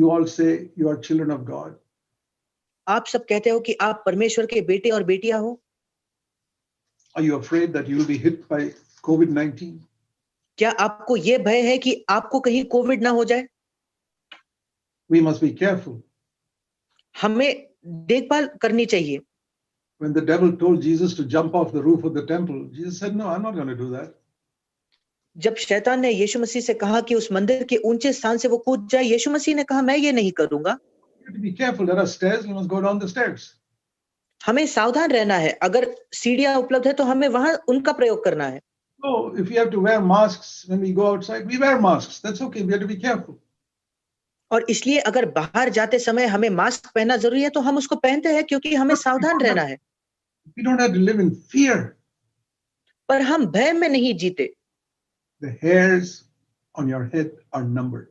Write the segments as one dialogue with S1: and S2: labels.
S1: You all say you are children of God.
S2: आप सब कहते हो कि आप परमेश्वर के बेटे और बेटियां हो।
S1: Are you afraid that you will be hit by COVID-19?
S2: क्या आपको ये भय है कि आपको कहीं कोविड ना हो जाए?
S1: We must be careful.
S2: हमें देखभाल करनी चाहिए।
S1: When the devil told Jesus to jump off the roof of the temple, Jesus said, "No, I'm not going to do that."
S2: जब शैतान ने यीशु मसीह से कहा कि उस मंदिर के ऊंचे स्थान से वो कूद जाए, यीशु मसीह ने कहा मैं ये नहीं करूंगा।
S1: You have to be careful. There are stairs. You must go down the stairs.
S2: हमें सावधान रहना है। अगर सीढ़ियां उपलब्ध है तो हमें वहां उनका प्रयोग करना है।
S1: So if we have to wear masks when we go outside, we wear masks. That's okay. We have to be careful.
S2: और इसलिए अगर बाहर जाते समय हमें मास्क पहनना जरूरी है तो हम उसको पहनते हैं, क्योंकि हमें सावधान रहना है।
S1: We don't have to live in fear.
S2: पर हम भय में नहीं जीते।
S1: The hairs on your head are numbered.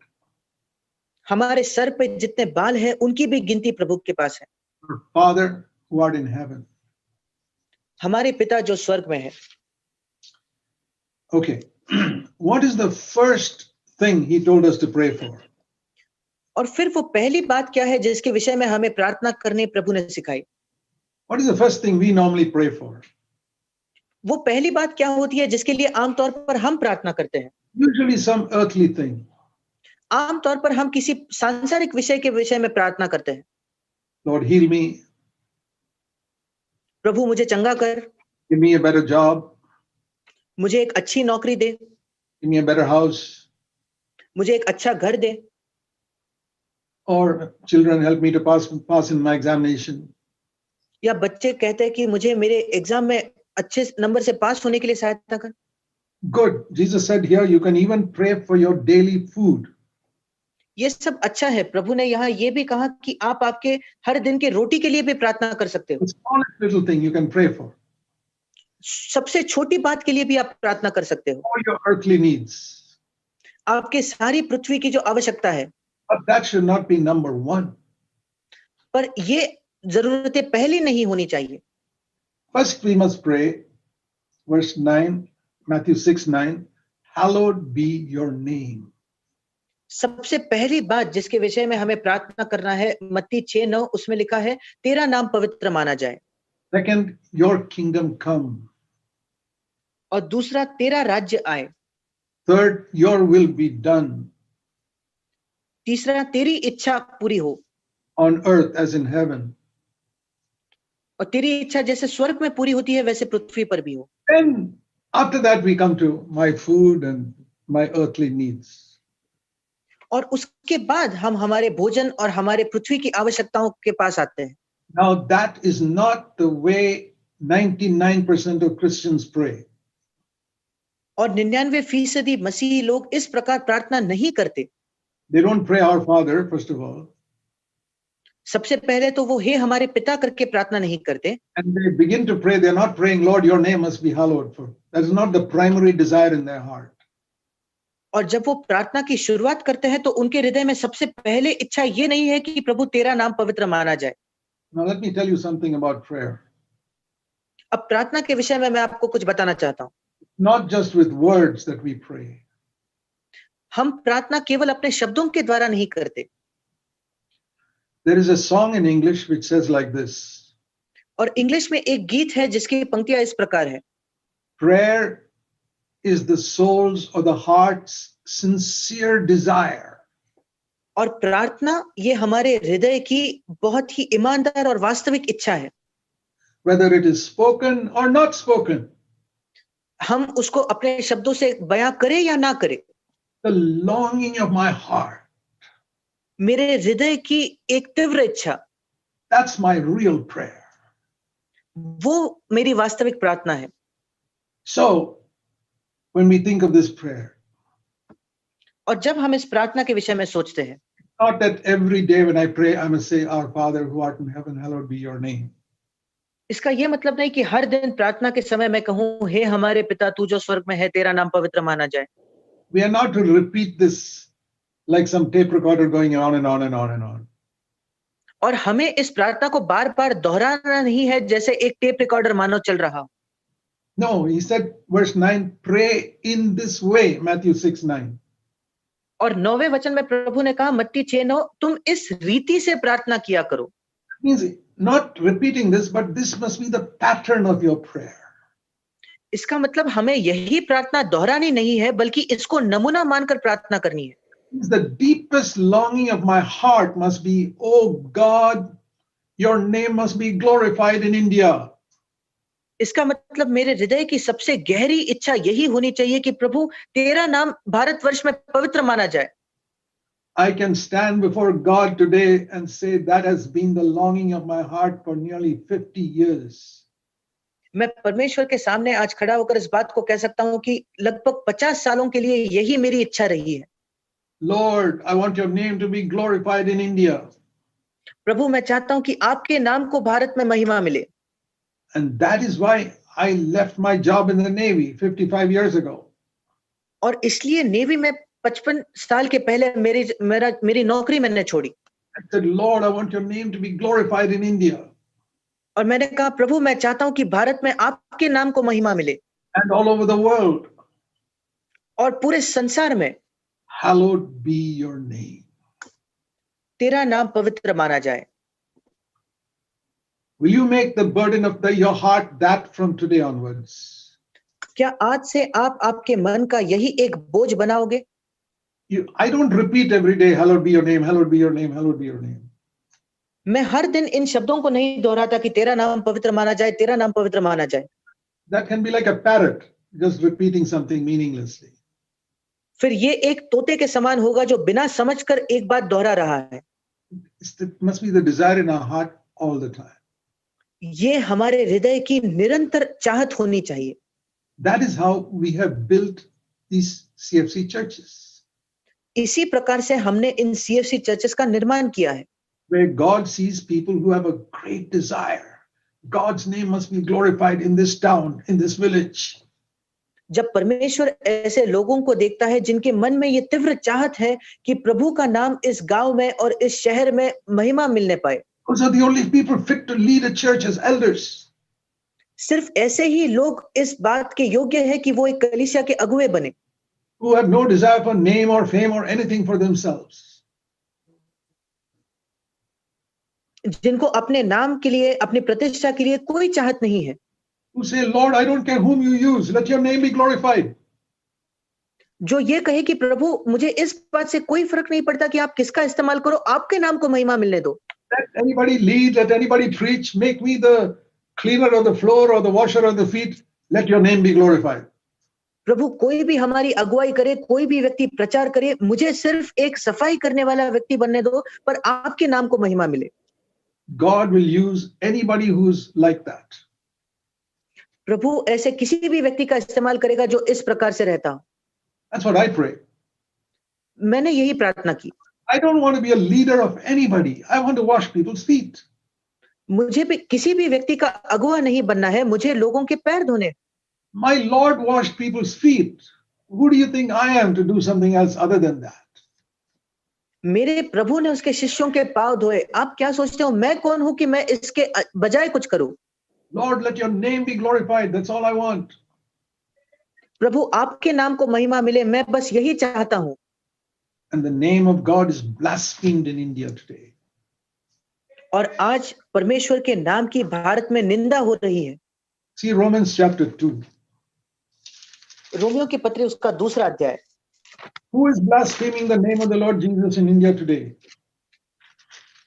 S2: हमारे सर पे जितने बाल हैं उनकी भी गिनती प्रभु के पास है।
S1: Our Father who art in heaven.
S2: हमारे पिता जो स्वर्ग में है।
S1: Okay. What is the first thing he told us to pray for?
S2: और फिर वो पहली बात क्या है जिसके विषय में हमें प्रार्थना करने प्रभु ने सिखाई?
S1: What is the first thing we normally pray for?
S2: वो पहली बात क्या होती है जिसके लिए आमतौर पर हम प्रार्थना करते हैं?
S1: Usually some earthly thing.
S2: आमतौर पर हम किसी सांसारिक विषय के विषय में प्रार्थना करते हैं।
S1: Lord, heal me.
S2: प्रभु मुझे चंगा कर।
S1: Give me a better job.
S2: मुझे एक अच्छी नौकरी दे।
S1: Give me a better house.
S2: मुझे एक अच्छा घर दे।
S1: Or children, help me to pass in my examination.
S2: या बच्चे कहते हैं कि मुझे मेरे एग्जाम में अच्छे नंबर से पास होने के लिए सहायता कर।
S1: Good. Jesus said here, you can even pray for your daily food.
S2: ये सब अच्छा है। प्रभु ने यहाँ ये भी कहा कि आप आपके हर दिन के रोटी के लिए भी प्रार्थना कर सकते हो।
S1: The smallest little thing you can pray for.
S2: सबसे छोटी बात के लिए भी आप प्रार्थना कर सकते हो।
S1: All your earthly needs.
S2: आपके सारी पृथ्वी की जो आवश्यकता है।
S1: But that should not be number one.
S2: पर ये जरूरतें पहली नहीं होनी चाहिए।
S1: First we must pray, verse 9, Matthew 6:9, hallowed be your name.
S2: सबसे पहली बात जिसके विषय में हमें प्रार्थना करना है, मत्ती 6:9 उसमें लिखा है, तेरा नाम पवित्र माना जाए।
S1: Second, your kingdom come.
S2: और दूसरा, तेरा राज्य आए।
S1: Third, your will be done.
S2: तीसरा, तेरी इच्छा पूरी हो।
S1: On earth as in heaven.
S2: और तेरी इच्छा जैसे स्वर्ग में पूरी होती है वैसे पृथ्वी पर भी हो।
S1: Then after that we come to my food and my earthly needs.
S2: और उसके बाद हम हमारे भोजन और हमारे पृथ्वी की आवश्यकताओं के पास आते हैं।
S1: Now that is not the way 99% of Christians pray.
S2: और 99% मसीही लोग इस प्रकार प्रार्थना नहीं करते।
S1: They don't pray our Father first of all.
S2: सबसे पहले तो वो हे हमारे पिता करके प्रार्थना नहीं करते।
S1: And they begin to pray, they're not praying, Lord, your name must be hallowed. For that is not the primary desire in their heart.
S2: और जब वो प्रार्थना की शुरुआत करते हैं तो उनके हृदय में सबसे पहले इच्छा ये नहीं है कि प्रभु तेरा नाम पवित्र माना जाए।
S1: Now let me tell you something about prayer.
S2: अब प्रार्थना के विषय में मैं आपको कुछ बताना चाहता हूँ।
S1: Not just with words that we pray.
S2: हम प्रार्थना केवल अपने शब्दों के द्वारा नहीं करते।
S1: There is a song in English which says like this.
S2: और इंग्लिश में एक गीत है जिसकी पंक्तियां इस प्रकार है।
S1: Prayer is the soul's or the heart's sincere desire.
S2: और प्रार्थना ये हमारे हृदय की बहुत ही ईमानदार और वास्तविक इच्छा है।
S1: Whether it is spoken or not spoken.
S2: हम उसको अपने शब्दों से बयां करें या ना करें।
S1: The longing of my heart.
S2: मेरे हृदय की एक तीव्र इच्छा।
S1: That's my real prayer.
S2: वो मेरी वास्तविक प्रार्थना है।
S1: So, when we think of this prayer,
S2: और जब हम इस प्रार्थना के विषय में सोचते हैं,
S1: not that every day when I pray, I must say, Our Father who art in heaven, hallowed be your name.
S2: इसका यह मतलब नहीं कि हर दिन प्रार्थना के समय मैं कहूं, हे हमारे पिता तू जो स्वर्ग में है, तेरा नाम पवित्र माना जाए।
S1: We are not to repeat this like some tape recorder going on and on and on and on.
S2: और हमें इस प्रार्थना को बार-बार दोहराना नहीं है जैसे एक टेप रिकॉर्डर मानो चल रहा हो।
S1: No, he said, verse 9, pray in this way, Matthew 6:9.
S2: और 9वें वचन में प्रभु ने कहा मत्ती 6:9 तुम इस रीति से प्रार्थना किया करो।
S1: Means not repeating this, but this must be the pattern of your prayer.
S2: इसका मतलब हमें यही प्रार्थना दोहरानी नहीं है बल्कि इसको नमूना मानकर प्रार्थना करनी है।
S1: Means the deepest longing of my heart must be, oh God, your name must be glorified in India.
S2: इसका मतलब मेरे हृदय की सबसे गहरी इच्छा यही होनी चाहिए कि प्रभु तेरा नाम भारतवर्ष में पवित्र माना जाए।
S1: I can stand before God today and say that has been the longing of my heart for nearly 50 years.
S2: मैं परमेश्वर के सामने आज खड़ा होकर इस बात को कह सकता हूं कि लगभग 50 सालों के लिए यही मेरी इच्छा रही है।
S1: Lord, I want your name to be glorified in India.
S2: प्रभु मैं चाहता हूं कि आपके नाम को भारत में महिमा मिले।
S1: And that is why I left my job in the Navy 55 years ago.
S2: और इसलिए नेवी में 55 साल के पहले मेरी नौकरी मैंने छोड़ी।
S1: I said, Lord, I want your name to be glorified in India
S2: और मैंने कहा प्रभु मैं चाहता हूं कि भारत में आपके नाम को महिमा मिले
S1: and all over the world.
S2: और पूरे संसार में
S1: Hallowed be your name.
S2: तेरा नाम पवित्र माना जाए।
S1: Will you make the burden of your heart that from today onwards?
S2: क्या आज से आप आपके मन का यही एक बोझ बनाओगे?
S1: I don't repeat every day, hallowed be your name, hallowed be your name, hallowed be your name.
S2: मैं हर दिन इन शब्दों को नहीं दोहराता कि तेरा नाम पवित्र माना जाए, तेरा नाम पवित्र माना जाए।
S1: That can be like a parrot, just repeating something meaninglessly.
S2: फिर ये एक तोते के समान होगा जो बिना समझकर एक बात दोहरा रहा है।
S1: It must be the desire in our heart all the time.
S2: ये हमारे हृदय की निरंतर चाहत होनी चाहिए।
S1: That is how we have built these CFC churches,
S2: इसी प्रकार से हमने इन CFC चर्चेस का निर्माण किया है,
S1: where God sees people who have a great desire. God's name must be glorified in this town, in this village.
S2: जब परमेश्वर ऐसे लोगों को देखता है जिनके मन में ये तीव्र चाहत है कि प्रभु का नाम इस गांव में और इस शहर में महिमा मिलने पाए।
S1: Those are the only people fit to lead a church as elders.
S2: सिर्फ ऐसे ही लोग इस बात के योग्य है कि वो एक कलीसिया के अगुवे बने,
S1: Who have no desire for name or fame or anything for themselves.
S2: जिनको अपने नाम के लिए, अपनी प्रतिष्ठा के लिए कोई चाहत नहीं है।
S1: Who say, Lord, I don't care whom you use, let your name be glorified.
S2: जो ये कहे कि प्रभु मुझे इस बात से कोई फर्क नहीं पड़ता कि आप किसका इस्तेमाल करो, आपके नाम को महिमा मिलने दो।
S1: Let anybody lead, let anybody preach, make me the cleaner of the floor or the washer of the feet, let your name be glorified.
S2: प्रभु कोई भी हमारी अगुवाई करे, कोई भी व्यक्ति प्रचार करे, मुझे सिर्फ एक सफाई करने वाला व्यक्ति बनने दो, पर आपके नाम को महिमा मिले।
S1: God will use anybody who's like that.
S2: प्रभु ऐसे किसी भी व्यक्ति का इस्तेमाल करेगा जो इस प्रकार से रहता हो।
S1: That's what I pray.
S2: मैंने यही प्रार्थना की।
S1: I don't want to be a leader of anybody. I want to wash people's feet.
S2: मुझे भी किसी भी व्यक्ति का अगुवा नहीं बनना है, मुझे लोगों के पैर धोने।
S1: My Lord washed people's feet. Who do you think I am to do something else other than that?
S2: मेरे प्रभु ने उसके शिष्यों के पांव धोए, आप क्या सोचते हो मैं कौन हूं कि मैं इसके बजाय कुछ करूं?
S1: Lord, let your name be glorified. That's all I want.
S2: प्रभु आपके नाम को महिमा मिले, मैं बस यही चाहता हूं।
S1: And the name of God is blasphemed in India today.
S2: और आज परमेश्वर के नाम की भारत में निंदा हो रही है।
S1: See Romans chapter 2.
S2: रोमियो की पत्री उसका 2 अध्याय।
S1: Who is blaspheming the name of the Lord Jesus in India today?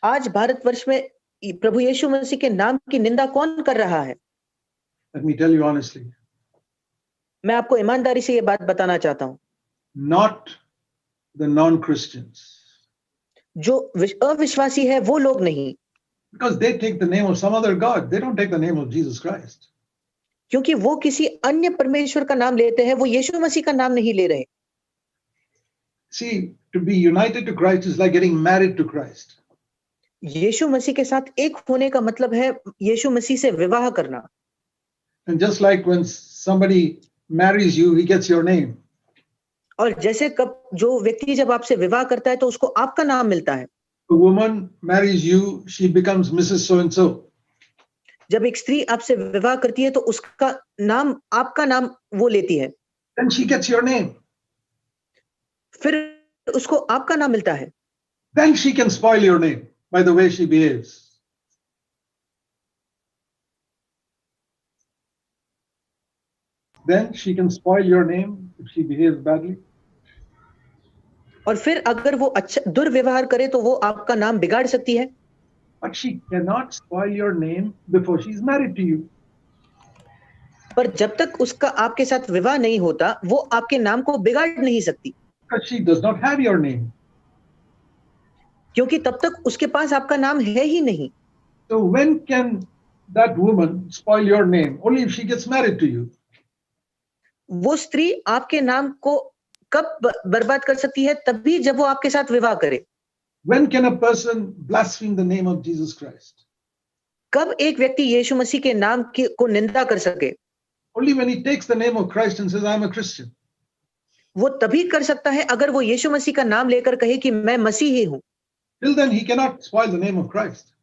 S2: आज भारतवर्ष में प्रभु यीशु मसीह के नाम की निंदा कौन कर रहा है?
S1: Let me tell you honestly.
S2: मैं आपको ईमानदारी से ये बात बताना चाहता हूं।
S1: Not the non-Christians.
S2: जो अविश्वासी है वो लोग नहीं,
S1: Because they take the name of some other God. They don't take the name of Jesus Christ.
S2: क्योंकि वो किसी अन्य परमेश्वर का नाम लेते हैं, वो यीशु मसीह का नाम नहीं ले रहे।
S1: See, to be united to Christ is like getting married to Christ.
S2: यीशु मसीह के साथ एक होने का मतलब है यीशु मसीह से विवाह करना।
S1: And just like when somebody marries you, he gets your name.
S2: और जैसे कब जो व्यक्ति जब आपसे विवाह करता है तो उसको आपका नाम मिलता है।
S1: A woman marries you, she becomes Mrs. So-and-so.
S2: जब एक स्त्री आपसे विवाह करती है तो उसका नाम, आपका नाम वो लेती है।
S1: Then she gets your name.
S2: फिर उसको आपका नाम मिलता है,
S1: then she can spoil your name by the way she behaves. Then she can spoil your name if she behaves badly.
S2: और फिर अगर वो अच्छा दुर्व्यवहार करे तो वो आपका नाम बिगाड़ सकती है,
S1: But she cannot spoil your name before she's married to you.
S2: पर जब तक उसका आपके साथ विवाह नहीं होता वो आपके नाम को बिगाड़ नहीं सकती,
S1: Because she does not have your name.
S2: क्योंकि तब तक उसके पास आपका नाम है ही नहीं।
S1: So when can that woman spoil your name? Only if she gets married to you.
S2: वो स्त्री आपके नाम को कब बर्बाद कर सकती है? तभी जब वो आपके साथ विवाह करे।
S1: When can a person blaspheme the name of Jesus Christ?
S2: कब एक व्यक्ति यीशु मसीह के नाम को निंदा कर सके?
S1: Only when he takes the name of Christ and says, I'm a Christian.
S2: वो तभी कर सकता है अगर वो यीशु मसीह का नाम लेकर कहे कि मैं मसीही हूं।
S1: Till then, he cannot spoil the name of Christ.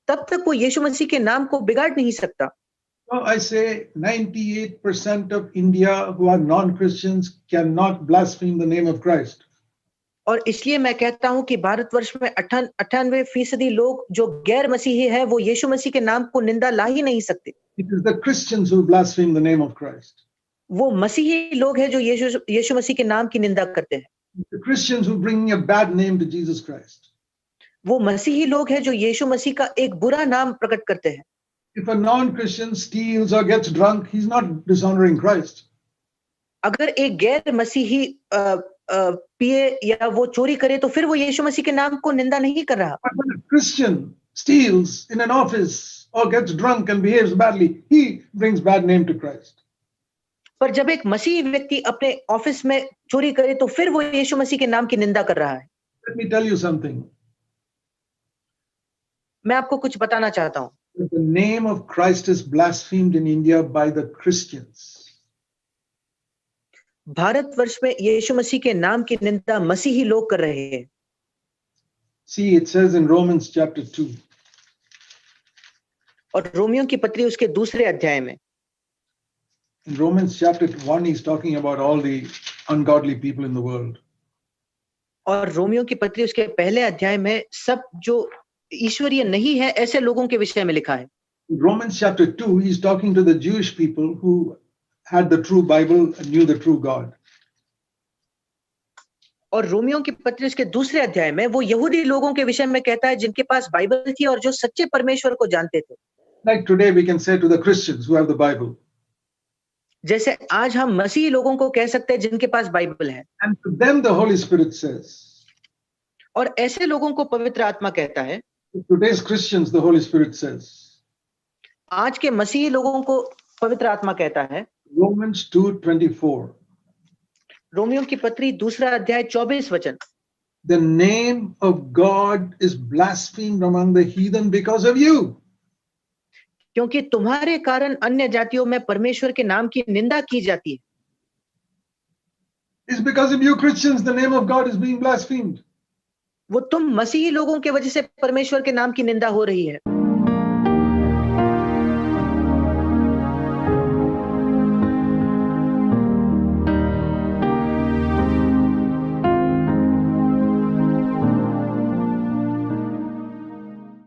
S2: तब तक वो यीशु मसीह के नाम को बिगाड़ नहीं सकता।
S1: So I say 98% of India who are non-Christians cannot blaspheme the name of Christ.
S2: और इसलिए मैं कहता हूं कि भारतवर्ष में 98% लोग जो गैर मसीही है वो यीशु मसीह के नाम को निंदा ला ही नहीं सकते।
S1: It is the Christians who blaspheme the name of Christ.
S2: वो मसीही लोग हैं जो यीशु मसीह के नाम की निंदा करते हैं।
S1: The Christians who bring a bad name to Jesus Christ.
S2: वो मसीही लोग हैं जो यीशु मसीह का एक बुरा नाम प्रकट करते हैं।
S1: If a non-Christian steals or gets drunk, he's not dishonoring Christ.
S2: अगर एक गैर मसीही पिए या वो चोरी करे तो फिर वो यीशु मसीह के नाम को निंदा नहीं कर रहा।
S1: But when a Christian steals in an office or gets drunk and behaves badly, he brings bad name to Christ.
S2: पर जब एक मसीही व्यक्ति अपने ऑफिस में चोरी करे तो फिर वो यीशु मसीह के नाम की निंदा कर रहा है।
S1: Let me tell you something.
S2: मैं आपको कुछ बताना चाहता हूं।
S1: The name of Christ is blasphemed in India by the Christians.
S2: Bharatvarsh में यीशु मसीह के नाम की निंदा मसीही लोग कर रहे हैं।
S1: See, it says in Romans chapter 2.
S2: और रोमियो की पत्री उसके दूसरे अध्याय में,
S1: In Romans chapter 1, he's talking about all the ungodly people in the world.
S2: और रोमियो की पत्री उसके पहले अध्याय में सब जो ईश्वरीय नहीं है ऐसे लोगों के विषय में लिखा है।
S1: In Romans chapter 2, he's talking to the Jewish people who had the true Bible and knew the true God.
S2: और रोमियो की पत्री उसके दूसरे अध्याय में वो यहूदी लोगों के विषय में कहता है जिनके पास बाइबल थी और जो सच्चे परमेश्वर को जानते थे।
S1: Like today we can say to the Christians who have the Bible.
S2: जैसे आज हम मसीही लोगों को कह सकते हैं जिनके पास बाइबल है।
S1: And to them the Holy Spirit says.
S2: और ऐसे लोगों को पवित्र आत्मा कहता है।
S1: To today's Christians the Holy Spirit says.
S2: आज के मसीही लोगों को पवित्र आत्मा कहता है।
S1: Romans 2:24.
S2: रोमियो की पत्री दूसरा अध्याय 24 वचन।
S1: The name of God is blasphemed among the heathen because of you.
S2: क्योंकि तुम्हारे कारण अन्य जातियों में परमेश्वर के नाम की निंदा की जाती है।
S1: It's because of you Christians the name of God is being blasphemed.
S2: वो तुम मसीही लोगों के वजह से परमेश्वर के नाम की निंदा हो रही है।